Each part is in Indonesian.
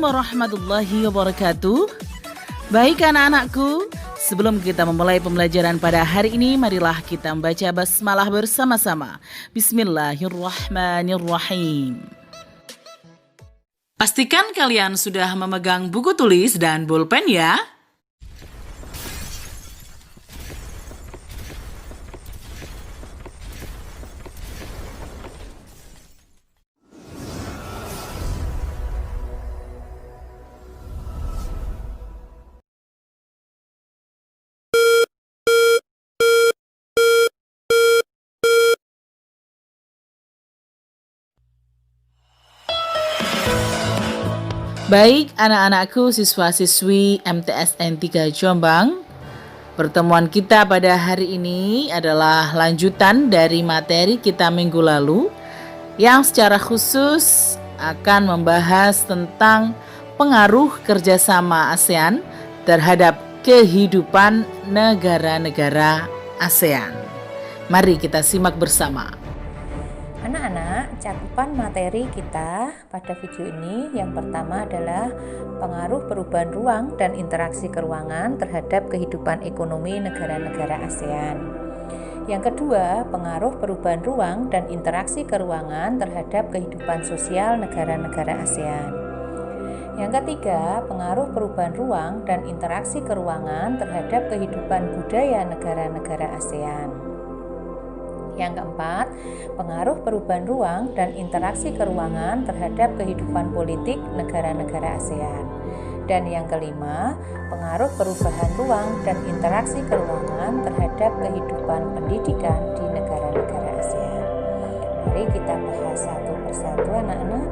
warahmatullahi wabarakatuh. Baik anak-anakku, sebelum kita memulai pembelajaran pada hari ini, marilah kita membaca basmalah bersama-sama. Bismillahirrahmanirrahim. Pastikan kalian sudah memegang buku tulis dan bolpen ya. Baik anak-anakku siswa-siswi MTSN 3 Jombang, pertemuan kita pada hari ini adalah lanjutan dari materi kita minggu lalu yang secara khusus akan membahas tentang pengaruh kerjasama ASEAN terhadap kehidupan negara-negara ASEAN. Mari kita simak bersama. Anak-anak, cakupan materi kita pada video ini yang pertama adalah pengaruh perubahan ruang dan interaksi keruangan terhadap kehidupan ekonomi negara-negara ASEAN. Yang kedua, pengaruh perubahan ruang dan interaksi keruangan terhadap kehidupan sosial negara-negara ASEAN. Yang ketiga, pengaruh perubahan ruang dan interaksi keruangan terhadap kehidupan budaya negara-negara ASEAN. Yang keempat, pengaruh perubahan ruang dan interaksi keruangan terhadap kehidupan politik negara-negara ASEAN. Dan yang kelima, pengaruh perubahan ruang dan interaksi keruangan terhadap kehidupan pendidikan di negara-negara ASEAN. Mari kita bahas satu persatu anak-anak.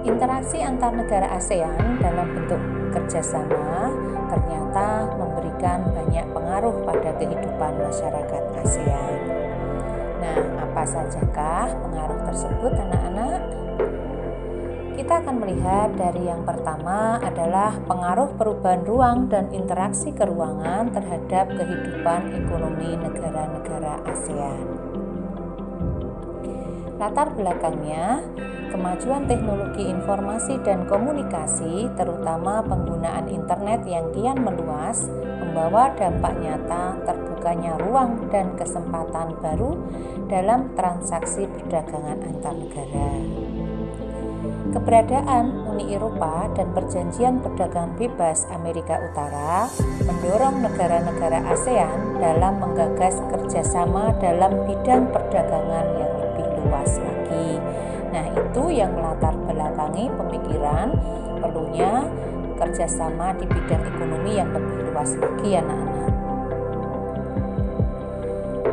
Interaksi antar negara ASEAN dalam bentuk kerjasama ternyata memberikan banyak pengaruh pada kehidupan masyarakat ASEAN. Nah, apa sajakah pengaruh tersebut anak-anak? Kita akan melihat dari yang pertama adalah pengaruh perubahan ruang dan interaksi keruangan terhadap kehidupan ekonomi negara-negara ASEAN. Latar belakangnya, kemajuan teknologi informasi dan komunikasi, terutama penggunaan internet yang kian meluas, membawa dampak nyata terbukanya ruang dan kesempatan baru dalam transaksi perdagangan antar negara. Keberadaan Uni Eropa dan Perjanjian Perdagangan Bebas Amerika Utara mendorong negara-negara ASEAN dalam menggagas kerjasama dalam bidang perdagangan yang lebih luas lagi. Nah, itu yang melatar belakangi pemikiran perlunya kerjasama di bidang ekonomi yang lebih luas lagi anak-anak.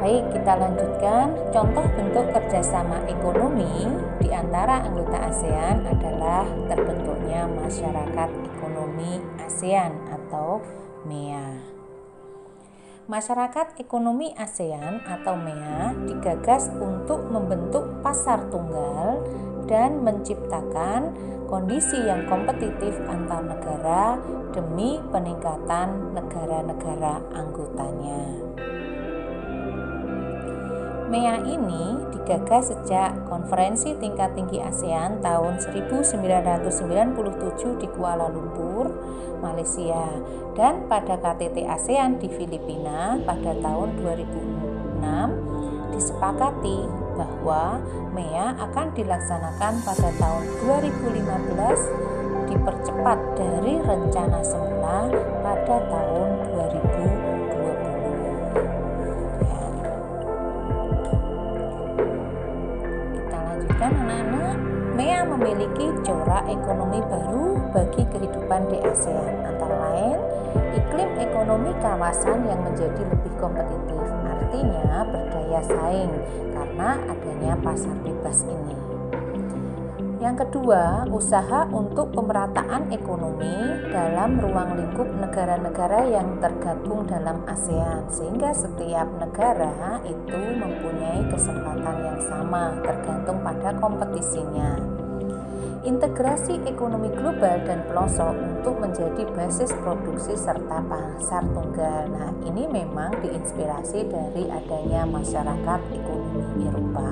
Baik, kita lanjutkan. Contoh bentuk kerjasama ekonomi di antara anggota ASEAN adalah terbentuknya Masyarakat Ekonomi ASEAN atau MEA. Masyarakat Ekonomi ASEAN atau MEA digagas untuk membentuk pasar tunggal dan menciptakan kondisi yang kompetitif antar negara demi peningkatan negara-negara anggotanya. MEA ini digagas sejak Konferensi Tingkat Tinggi ASEAN tahun 1997 di Kuala Lumpur, Malaysia, dan pada KTT ASEAN di Filipina pada tahun 2006 disepakati bahwa MEA akan dilaksanakan pada tahun 2015 dipercepat dari rencana semula pada tahun 2020. Anak-anak, MEA memiliki corak ekonomi baru bagi kehidupan di ASEAN, antara lain iklim ekonomi kawasan yang menjadi lebih kompetitif, artinya berdaya saing karena adanya pasar bebas ini. Yang kedua, usaha untuk pemerataan ekonomi dalam ruang lingkup negara-negara yang tergabung dalam ASEAN, sehingga setiap negara itu mempunyai kesempatan yang sama tergantung pada kompetisinya. Integrasi ekonomi global dan pelosok untuk menjadi basis produksi serta pasar tunggal. Nah, ini memang diinspirasi dari adanya Masyarakat Ekonomi Eropa.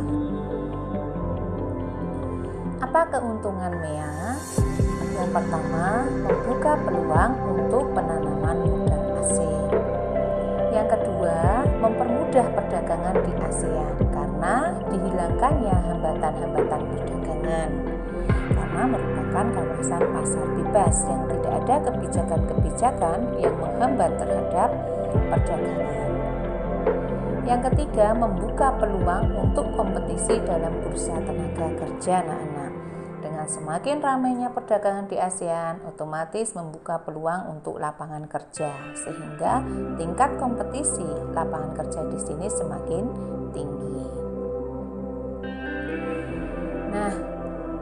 Apa keuntungan MEA? Yang pertama, membuka peluang untuk penanaman modal asing. Yang kedua, mempermudah perdagangan di ASEAN karena dihilangkannya hambatan-hambatan perdagangan. Karena merupakan kawasan pasar bebas yang tidak ada kebijakan-kebijakan yang menghambat terhadap perdagangan. Yang ketiga, membuka peluang untuk kompetisi dalam bursa tenaga kerja anak-anak. Dengan semakin ramainya perdagangan di ASEAN, otomatis membuka peluang untuk lapangan kerja, sehingga tingkat kompetisi lapangan kerja di sini semakin tinggi. Nah,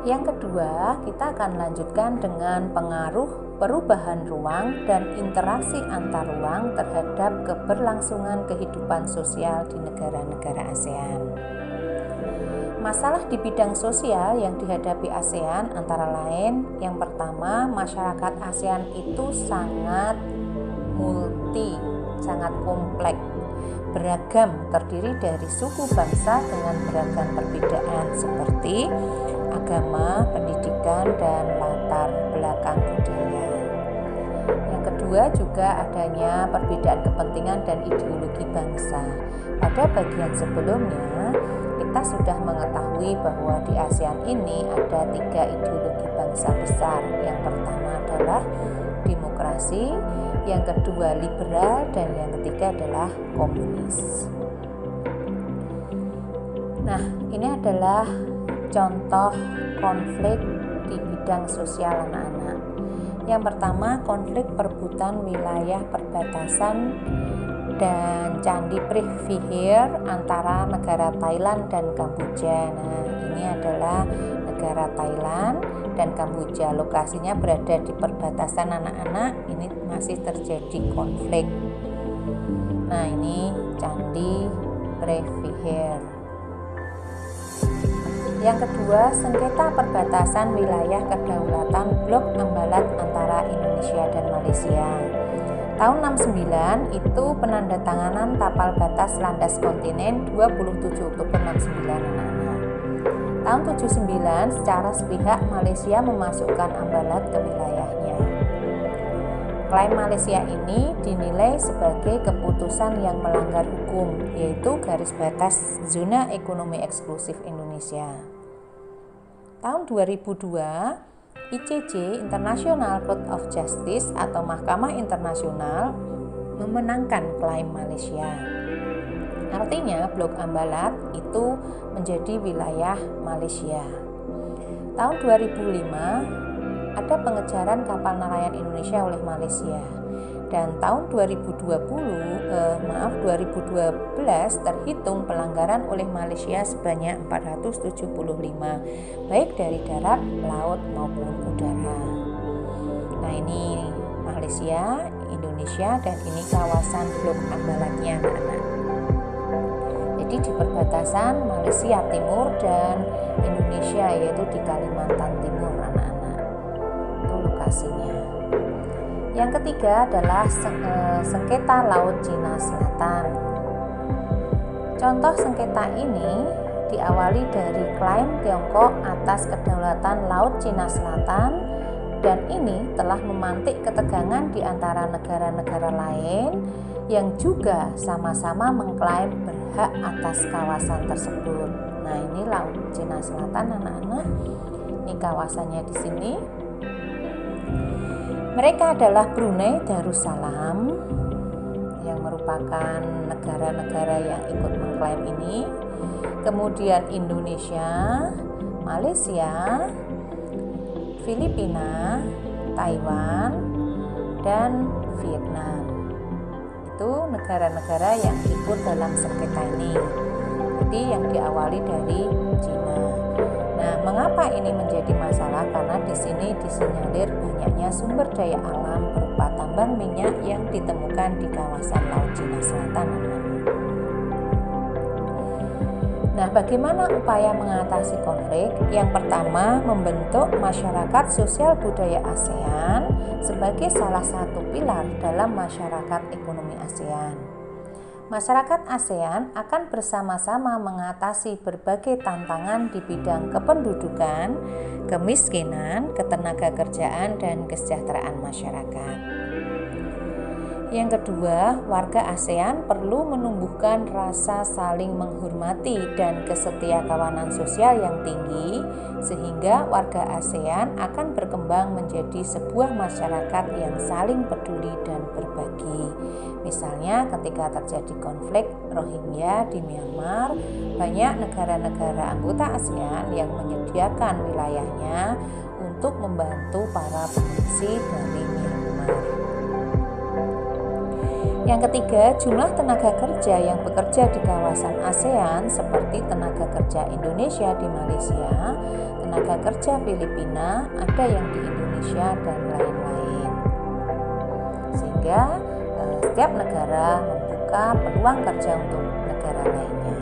yang kedua, kita akan lanjutkan dengan pengaruh perubahan ruang dan interaksi antar ruang terhadap keberlangsungan kehidupan sosial di negara-negara ASEAN. Masalah di bidang sosial yang dihadapi ASEAN antara lain, yang pertama, masyarakat ASEAN itu sangat sangat kompleks, beragam, terdiri dari suku bangsa dengan beragam perbedaan seperti agama, pendidikan, dan latar belakang budaya. Yang kedua juga adanya perbedaan kepentingan dan ideologi bangsa. Pada bagian sebelumnya, kita sudah mengetahui bahwa di ASEAN ini ada 3 ideologi bangsa besar. Yang pertama adalah demokrasi, yang kedua liberal, dan yang ketiga adalah komunis. Nah, ini adalah contoh konflik di bidang sosial anak-anak. Yang pertama, konflik perebutan wilayah perbatasan dan Candi Privihir antara negara Thailand dan Kamboja. Nah, ini adalah negara Thailand dan Kamboja. Lokasinya berada di perbatasan anak-anak. Ini masih terjadi konflik. Nah, ini Candi Privihir. Yang kedua, sengketa perbatasan wilayah kedaulatan Blok Ambalat antara Indonesia dan Malaysia. Tahun 69 itu penandatanganan tapal batas landas kontinen 27 Oktober 69 anak-anak. Tahun 79 secara sepihak Malaysia memasukkan Ambalat ke wilayahnya. Klaim Malaysia ini dinilai sebagai keputusan yang melanggar hukum, yaitu garis batas zona ekonomi eksklusif Indonesia. Tahun 2002, ICJ International Court of Justice atau Mahkamah Internasional memenangkan klaim Malaysia. Artinya Blok Ambalat itu menjadi wilayah Malaysia. Tahun 2005 ada pengejaran kapal nelayan Indonesia oleh Malaysia. Dan tahun 2012 terhitung pelanggaran oleh Malaysia sebanyak 475, baik dari darat, laut maupun udara. Nah, ini Malaysia, Indonesia, dan ini kawasan Blok Ambalatnya anak-anak. Jadi di perbatasan Malaysia Timur dan Indonesia, yaitu di Kalimantan Timur anak-anak. Itu lokasinya. Yang ketiga adalah sengketa Laut Cina Selatan. Contoh sengketa ini diawali dari klaim Tiongkok atas kedaulatan Laut Cina Selatan, dan ini telah memantik ketegangan di antara negara-negara lain yang juga sama-sama mengklaim berhak atas kawasan tersebut. Nah, ini Laut Cina Selatan anak-anak. Ini kawasannya di sini. Mereka adalah Brunei Darussalam yang merupakan negara-negara yang ikut mengklaim ini, kemudian Indonesia, Malaysia, Filipina, Taiwan, dan Vietnam. Itu negara-negara yang ikut dalam sengketa ini. Jadi yang diawali dari Cina. Nah, mengapa ini menjadi masalah? Karena di sini disinyalir banyaknya sumber daya alam berupa tambang minyak yang ditemukan di kawasan Laut Cina Selatan. Nah, bagaimana upaya mengatasi konflik? Yang pertama, membentuk masyarakat sosial budaya ASEAN sebagai salah satu pilar dalam masyarakat ekonomi ASEAN. Masyarakat ASEAN akan bersama-sama mengatasi berbagai tantangan di bidang kependudukan, kemiskinan, ketenagakerjaan, dan kesejahteraan masyarakat. Yang kedua, warga ASEAN perlu menumbuhkan rasa saling menghormati dan kesetiakawanan sosial yang tinggi, sehingga warga ASEAN akan berkembang menjadi sebuah masyarakat yang saling peduli dan berbagi. Misalnya ketika terjadi konflik Rohingya di Myanmar, banyak negara-negara anggota ASEAN yang menyediakan wilayahnya untuk membantu para pengungsi dari Myanmar. Yang ketiga, jumlah tenaga kerja yang bekerja di kawasan ASEAN seperti tenaga kerja Indonesia di Malaysia, tenaga kerja Filipina, ada yang di Indonesia dan lain-lain. Sehingga setiap negara membuka peluang kerja untuk negara lainnya.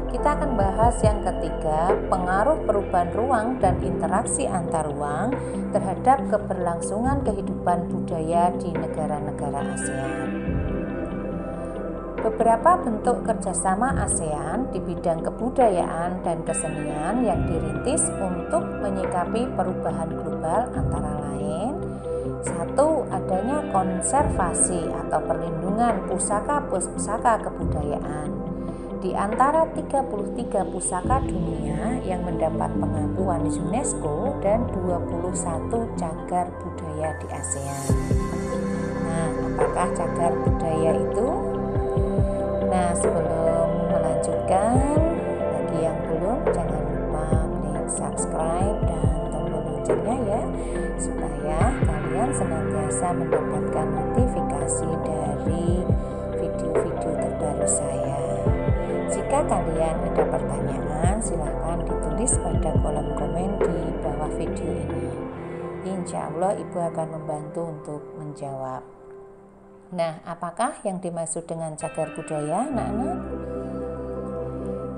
Kita akan bahas yang ketiga, pengaruh perubahan ruang dan interaksi antar ruang terhadap keberlangsungan kehidupan budaya di negara-negara ASEAN. Beberapa bentuk kerjasama ASEAN di bidang kebudayaan dan kesenian yang dirintis untuk menyikapi perubahan global antara lain: 1. Adanya konservasi atau perlindungan pusaka kebudayaan. Di antara 33 pusaka dunia yang mendapat pengakuan UNESCO dan 21 cagar budaya di ASEAN. Nah, apakah cagar budaya itu? Nah, sebelum melanjutkan, bagi yang belum, jangan lupa klik subscribe dan tombol loncengnya ya, supaya kalian senantiasa mendapatkan notifikasi dari video-video terbaru saya. Jika kalian ada pertanyaan, silahkan ditulis pada kolom komen di bawah video ini. Insya Allah Ibu akan membantu untuk menjawab. Nah, apakah yang dimaksud dengan cagar budaya, anak-anak?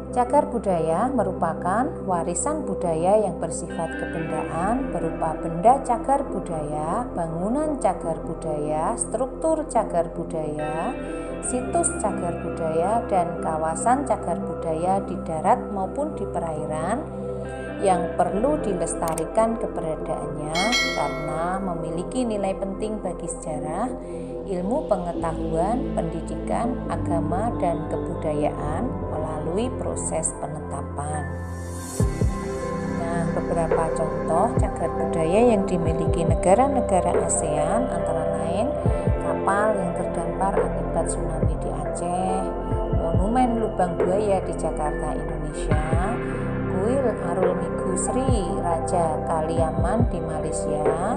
Cagar budaya merupakan warisan budaya yang bersifat kebendaan berupa benda cagar budaya, bangunan cagar budaya, struktur cagar budaya, situs cagar budaya, dan kawasan cagar budaya di darat maupun di perairan yang perlu dilestarikan keberadaannya karena memiliki nilai penting bagi sejarah, ilmu pengetahuan, pendidikan, agama, dan kebudayaan melalui proses penetapan. Nah, beberapa contoh cagar budaya yang dimiliki negara-negara ASEAN antara lain kapal yang terdampar akibat tsunami di Aceh, monumen lubang buaya di Jakarta, Indonesia, kuil Arul Migu Sri Raja Kaliaman di Malaysia,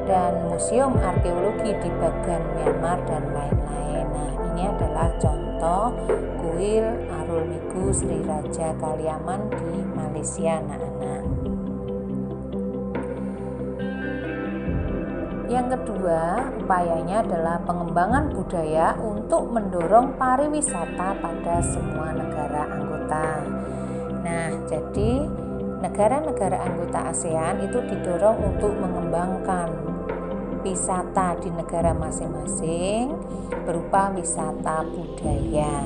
dan museum arkeologi di Bagan, Myanmar, dan lain-lain. Nah, ini adalah contoh kuil Arul Migu Sri Raja Kaliaman di Malaysia, anak-anak. Yang kedua, upayanya adalah pengembangan budaya untuk mendorong pariwisata pada semua negara anggota. Nah, jadi negara-negara anggota ASEAN itu didorong untuk mengembangkan wisata di negara masing-masing berupa wisata budaya.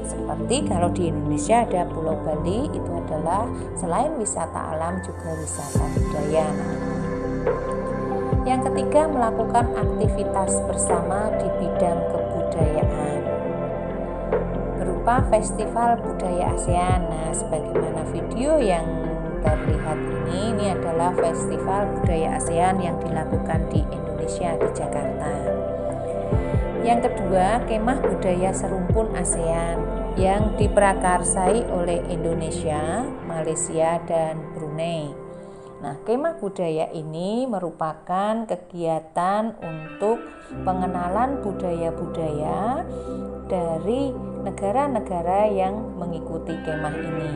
Seperti kalau di Indonesia ada Pulau Bali, itu adalah selain wisata alam juga wisata budaya. Yang ketiga, melakukan aktivitas bersama di bidang kebudayaan berupa festival budaya ASEAN. Nah, sebagaimana video yang terlihat ini adalah festival budaya ASEAN yang dilakukan di Indonesia, di Jakarta. Yang kedua, kemah budaya serumpun ASEAN yang diprakarsai oleh Indonesia, Malaysia, dan Brunei. Nah, kemah budaya ini merupakan kegiatan untuk pengenalan budaya-budaya dari negara-negara yang mengikuti kemah ini.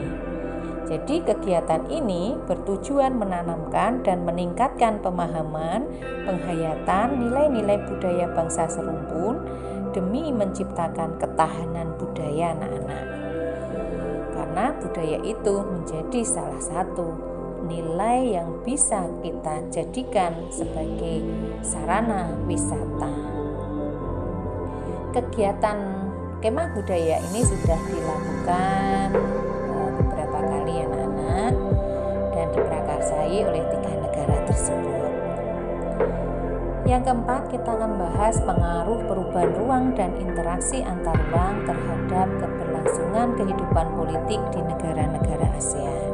Jadi kegiatan ini bertujuan menanamkan dan meningkatkan pemahaman, penghayatan nilai-nilai budaya bangsa serumpun demi menciptakan ketahanan budaya anak-anak. Karena budaya itu menjadi salah satu nilai yang bisa kita jadikan sebagai sarana wisata. Kegiatan kemah budaya ini sudah dilakukan beberapa kali anak-anak dan diprakarsai oleh 3 negara tersebut. Yang keempat, kita akan bahas pengaruh perubahan ruang dan interaksi antar ruang terhadap keberlangsungan kehidupan politik di negara-negara ASEAN.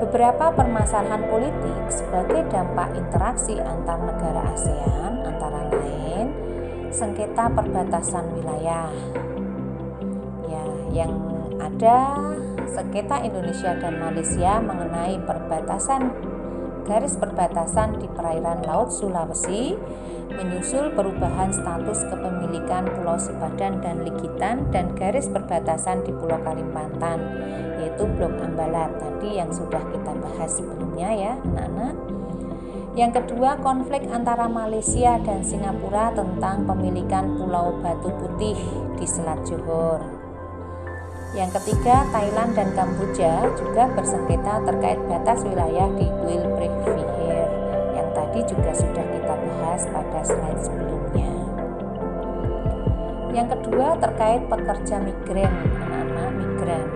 Beberapa permasalahan politik sebagai dampak interaksi antar negara ASEAN antara lain sengketa perbatasan wilayah. Ya, yang ada sengketa Indonesia dan Malaysia mengenai garis perbatasan di perairan Laut Sulawesi, menyusul perubahan status kepemilikan Pulau Sipadan dan Ligitan dan garis perbatasan di Pulau Kalimantan, yaitu Blok Ambalat tadi yang sudah kita bahas sebelumnya ya anak-anak. Yang kedua, konflik antara Malaysia dan Singapura tentang pemilikan Pulau Batu Putih di Selat Johor. Yang ketiga, Thailand dan Kamboja juga bersengketa terkait batas wilayah di Wilbrecht Vihear yang tadi juga sudah kita bahas pada slide sebelumnya. Yang kedua, terkait pekerja migran, anak-anak migran.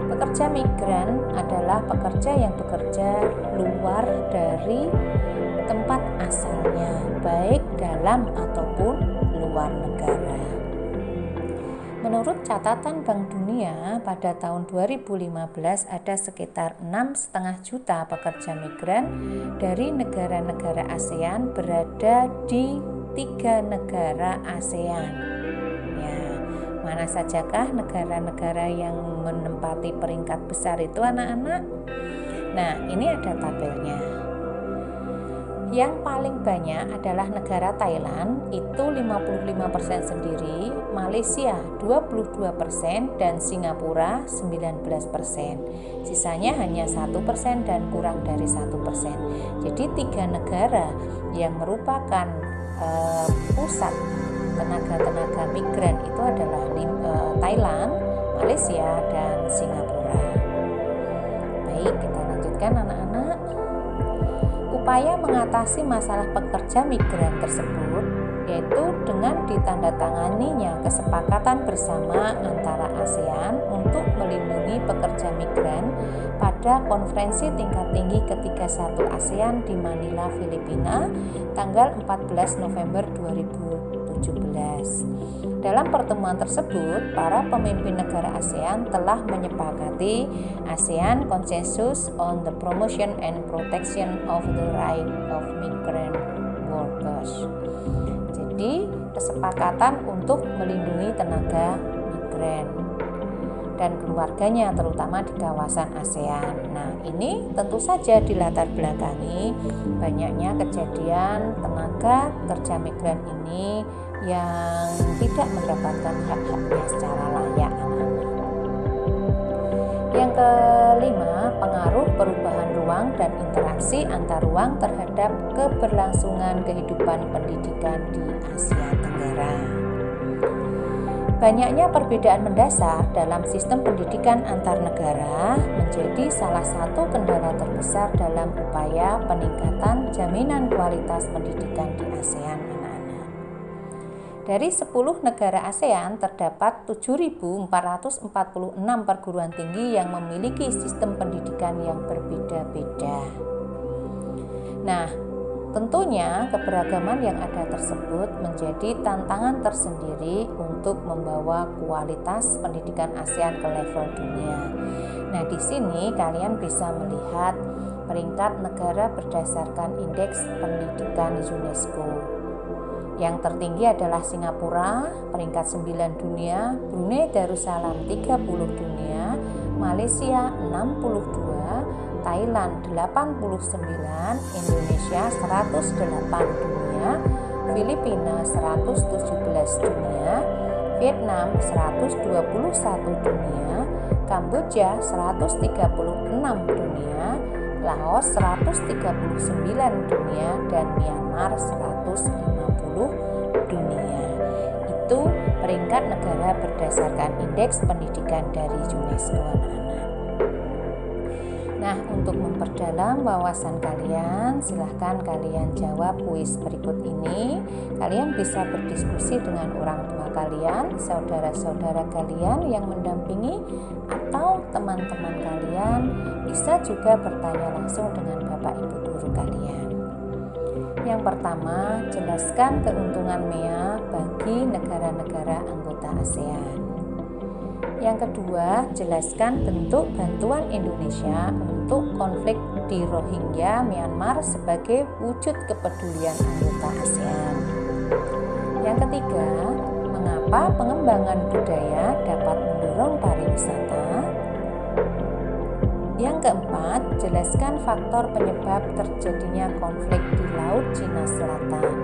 Pekerja migran adalah pekerja yang bekerja luar dari tempat asalnya, baik dalam ataupun luar negara. Menurut catatan Bank Dunia, pada tahun 2015 ada sekitar 6,5 juta pekerja migran dari negara-negara ASEAN berada di 3 negara ASEAN. Ya, mana sajakah negara-negara yang menempati peringkat besar itu anak-anak? Nah, ini ada tabelnya. Yang paling banyak adalah negara Thailand, itu 55% sendiri, Malaysia 22% dan Singapura 19%. Sisanya hanya 1% dan kurang dari 1%. Jadi 3 negara yang merupakan pusat tenaga-tenaga migran itu adalah Thailand, Malaysia dan Singapura. Baik, kita lanjutkan anak-anak. Upaya mengatasi masalah pekerja migran tersebut yaitu dengan ditandatanganinya kesepakatan bersama antara ASEAN untuk melindungi pekerja migran pada konferensi tingkat tinggi ke-31 ASEAN di Manila, Filipina, tanggal 14 November 2017. Dalam pertemuan tersebut, para pemimpin negara ASEAN telah menyepakati ASEAN Consensus on the Promotion and Protection of the Right of Migrant Workers. Jadi, kesepakatan untuk melindungi tenaga migran dan keluarganya terutama di kawasan ASEAN. Nah, ini tentu saja dilatar belakangi banyaknya kejadian tenaga kerja migran ini yang tidak mendapatkan hak-haknya secara layak. Yang kelima, pengaruh perubahan ruang dan interaksi antar ruang terhadap keberlangsungan kehidupan pendidikan di Asia Tenggara. Banyaknya perbedaan mendasar dalam sistem pendidikan antar negara menjadi salah satu kendala terbesar dalam upaya peningkatan jaminan kualitas pendidikan di ASEAN. Dari 10 negara ASEAN terdapat 7.446 perguruan tinggi yang memiliki sistem pendidikan yang berbeda-beda. Nah, tentunya keberagaman yang ada tersebut menjadi tantangan tersendiri untuk membawa kualitas pendidikan ASEAN ke level dunia. Nah, di sini kalian bisa melihat peringkat negara berdasarkan indeks pendidikan UNESCO. Yang tertinggi adalah Singapura, peringkat 9 dunia, Brunei Darussalam 30 dunia, Malaysia 62, Thailand 89, Indonesia 108 dunia, Filipina 117 dunia, Vietnam 121 dunia, Kamboja 136 dunia, Laos 139 dunia, dan Myanmar 150 dunia. Itu peringkat negara berdasarkan indeks pendidikan dari UNESCO, anak-anak. Nah, untuk memperdalam wawasan kalian, silahkan kalian jawab kuis berikut ini. Kalian bisa berdiskusi dengan orang tua kalian, saudara-saudara kalian yang mendampingi, atau teman-teman kalian. Bisa juga bertanya langsung dengan Bapak Ibu guru kalian. Yang pertama, jelaskan keuntungan MEA bagi negara-negara anggota ASEAN. Yang kedua, jelaskan bentuk bantuan Indonesia untuk konflik di Rohingya, Myanmar sebagai wujud kepedulian anggota ASEAN. Yang ketiga, mengapa pengembangan budaya dapat mendorong pariwisata. Yang keempat, jelaskan faktor penyebab terjadinya konflik di Laut Cina Selatan.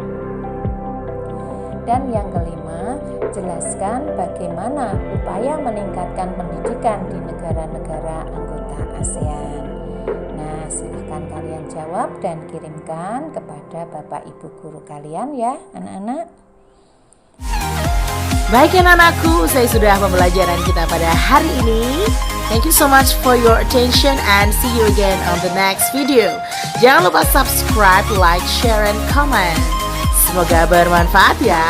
Dan yang kelima, jelaskan bagaimana upaya meningkatkan pendidikan di negara-negara anggota ASEAN. Nah, silahkan kalian jawab dan kirimkan kepada Bapak Ibu guru kalian ya, anak-anak. Baik anak-anakku, saya sudah pembelajaran kita pada hari ini. Thank you so much for your attention and see you again on the next video. Jangan lupa subscribe, like, share, and comment. Semoga bermanfaat ya.